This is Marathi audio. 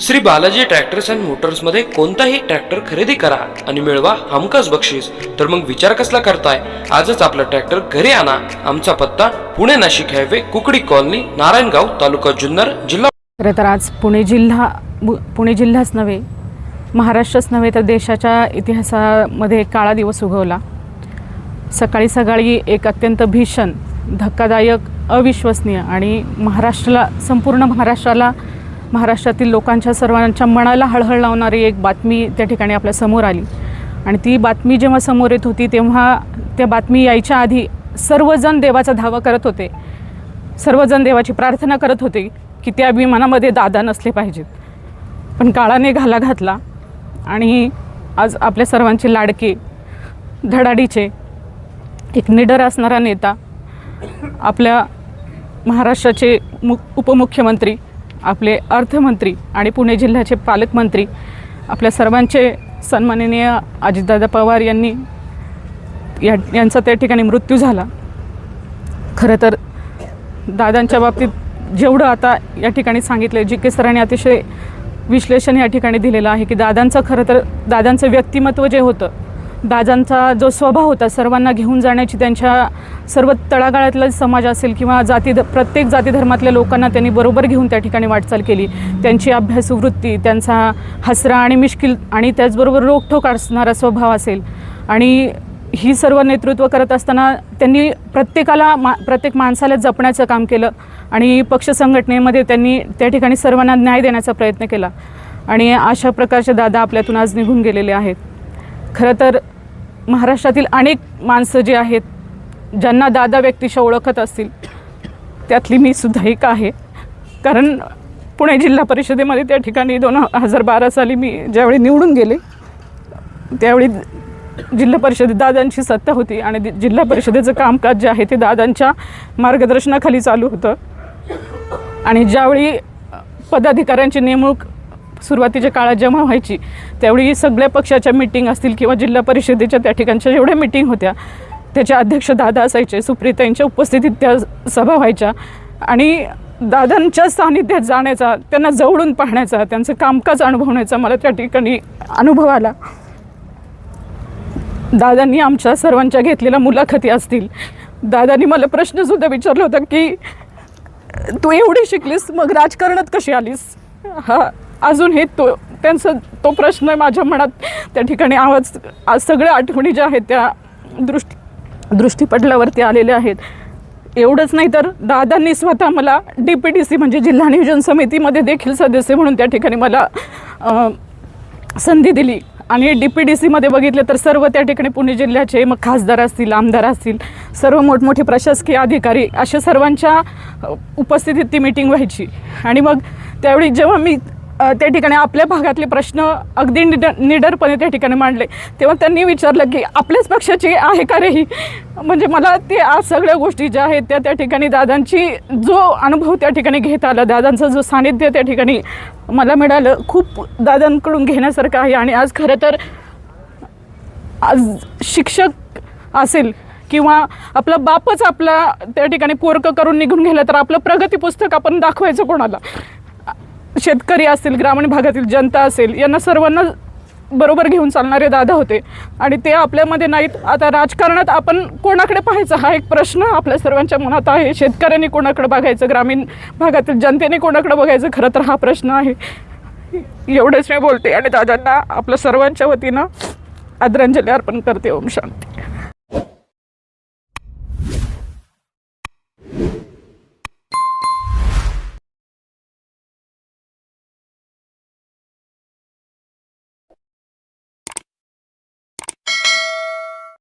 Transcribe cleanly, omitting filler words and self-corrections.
श्री बालाजी ट्रॅक्टर्स अँड मोटर्समध्ये कोणताही ट्रॅक्टर खरेदी करा आणि मिळवा हमखास बक्षीस. तर मग विचार कसला करताय? आजच आपला ट्रॅक्टर घरी आणा. आमचा पत्ता पुणे नाशिक हायवे, कुकडी कॉलनी, नारायणगाव, तालुका जुन्नर, जिल्हा. खरं तर आज पुणे जिल्हाच नव्हे, महाराष्ट्रच नव्हे तर देशाच्या इतिहासामध्ये काळा दिवस उगवला. सकाळी एक अत्यंत भीषण, धक्कादायक, अविश्वसनीय आणि संपूर्ण महाराष्ट्रातील लोकांच्या सर्वांच्या मनाला हळहळ लावणारी एक बातमी त्या ठिकाणी आपल्या समोर आली. आणि ती बातमी जेव्हा समोर येत होती तेव्हा त्या बातमी यायच्या आधी सर्वजण देवाचा धावा करत होते. सर्वजण देवाची प्रार्थना करत होते की त्या विमानामध्ये दादा नसले पाहिजेत. पण काळाने घाला घातला आणि आज आपल्या सर्वांचे लाडके, धडाडीचे, एक निडर असणारा नेता, आपल्या महाराष्ट्राचे उपमुख्यमंत्री, आपले अर्थमंत्री आणि पुणे जिल्ह्याचे पालकमंत्री, आपल्या सर्वांचे सन्माननीय अजितदादा पवार यांचा त्या ठिकाणी मृत्यू झाला. खरं तर दादांच्या बाबतीत जेवढं आता या ठिकाणी सांगितलं, जी के सरांनी अतिशय विश्लेषण या ठिकाणी दिलेलं आहे की दादांचं व्यक्तिमत्व जे होतं, दादांचा जो स्वभाव होता, सर्वांना घेऊन जाण्याची, त्यांच्या सर्व तळागाळातला समाज असेल किंवा प्रत्येक जाती धर्मातल्या लोकांना त्यांनी बरोबर घेऊन त्या ठिकाणी वाटचाल केली. त्यांची अभ्यासू वृत्ती, त्यांचा हसरा आणि मिश्किल आणि त्याचबरोबर रोखठोक असणारा स्वभाव असेल, आणि ही सर्व नेतृत्व करत असताना त्यांनी प्रत्येक माणसाला जपण्याचं काम केलं आणि पक्ष संघटनेमध्ये त्यांनी त्या ठिकाणी सर्वांना न्याय देण्याचा प्रयत्न केला. आणि अशा प्रकारचे दादा आपल्यातून आज निघून गेलेले आहेत. खरं तर महाराष्ट्रातील अनेक माणसं जे आहेत, ज्यांना दादा व्यक्तिशः ओळखत असतील, त्यातली मी सुद्धा एक आहे. कारण पुणे जिल्हा परिषदेमध्ये त्या ठिकाणी 2012 साली मी ज्यावेळी निवडून गेले त्यावेळी जिल्हा परिषदेत दादांची सत्ता होती आणि जिल्हा परिषदेचं कामकाज जे आहे ते दादांच्या मार्गदर्शनाखाली चालू होतं. आणि ज्यावेळी पदाधिकाऱ्यांची नेमणूक सुरुवातीच्या काळात जेव्हा व्हायची त्यावेळी सगळ्या पक्षाच्या मीटिंग असतील किंवा जिल्हा परिषदेच्या त्या ठिकाणच्या जेवढ्या मीटिंग होत्या त्याचे अध्यक्ष दादा असायचे. सुप्रितांच्या उपस्थितीत त्या सभा व्हायच्या आणि दादांच्या सानिध्यात जाण्याचा, त्यांना जवळून पाहण्याचा, त्यांचं कामकाज अनुभवण्याचा मला त्या ठिकाणी अनुभव आला. दादांनी आमच्या सर्वांच्या घेतलेल्या मुलाखती असतील, दादांनी मला प्रश्नसुद्धा विचारला होता की तू एवढी शिकलीस मग राजकारणात कशी आलीस. अजून हे त्यांचा तो प्रश्न माझ्या मनात त्या ठिकाणी आज सगळ्या आठवणी ज्या आहेत त्या दृष्टीपटलावरती आलेल्या आहेत. एवढंच नाही तर दादांनी स्वतः मला DPDC म्हणजे जिल्हा नियोजन समितीमध्ये देखील सदस्य म्हणून त्या ठिकाणी मला संधी दिली. आणि DPDCमध्ये बघितलं तर सर्व त्या ठिकाणी पुणे जिल्ह्याचे, मग खासदार असतील, आमदार असतील, सर्व मोठमोठे प्रशासकीय अधिकारी, अशा सर्वांच्या उपस्थितीत ती मीटिंग व्हायची. आणि मग त्यावेळी जेव्हा मी त्या ठिकाणी आपल्या भागातले प्रश्न अगदी निडरपणे त्या ठिकाणी मांडले तेव्हा त्यांनी विचारलं की आपल्याच पक्षाची आहे का रे ही. म्हणजे मला ते आज सगळ्या गोष्टी ज्या आहेत त्या ठिकाणी दादांची जो अनुभव त्या ठिकाणी घेता आला, दादांचं जो सानिध्य त्या ठिकाणी मला मिळालं, खूप दादांकडून घेण्यासारखं आहे. आणि आज खरं तर आज शिक्षक असेल किंवा आपला बापच आपला त्या ठिकाणी पोरकं करून निघून गेलं तर आपलं प्रगती पुस्तक आपण दाखवायचं कोणाला. शेतकरी असतील, ग्रामीण भागातील जनता असेल, यांना सर्वांना बरोबर घेऊन चालणारे दादा होते आणि ते आपल्यामध्ये नाहीत. आता राजकारणात आपण कोणाकडे पाहायचं हा एक प्रश्न आपल्या सर्वांच्या मनात आहे. शेतकऱ्यांनी कोणाकडे बघायचं, ग्रामीण भागातील जनतेने कोणाकडे बघायचं, खरं तर हा प्रश्न आहे. एवढंच मी बोलते आणि दादांना आपल्या सर्वांच्या वतीनं आदरांजली अर्पण करते. ओम शांती.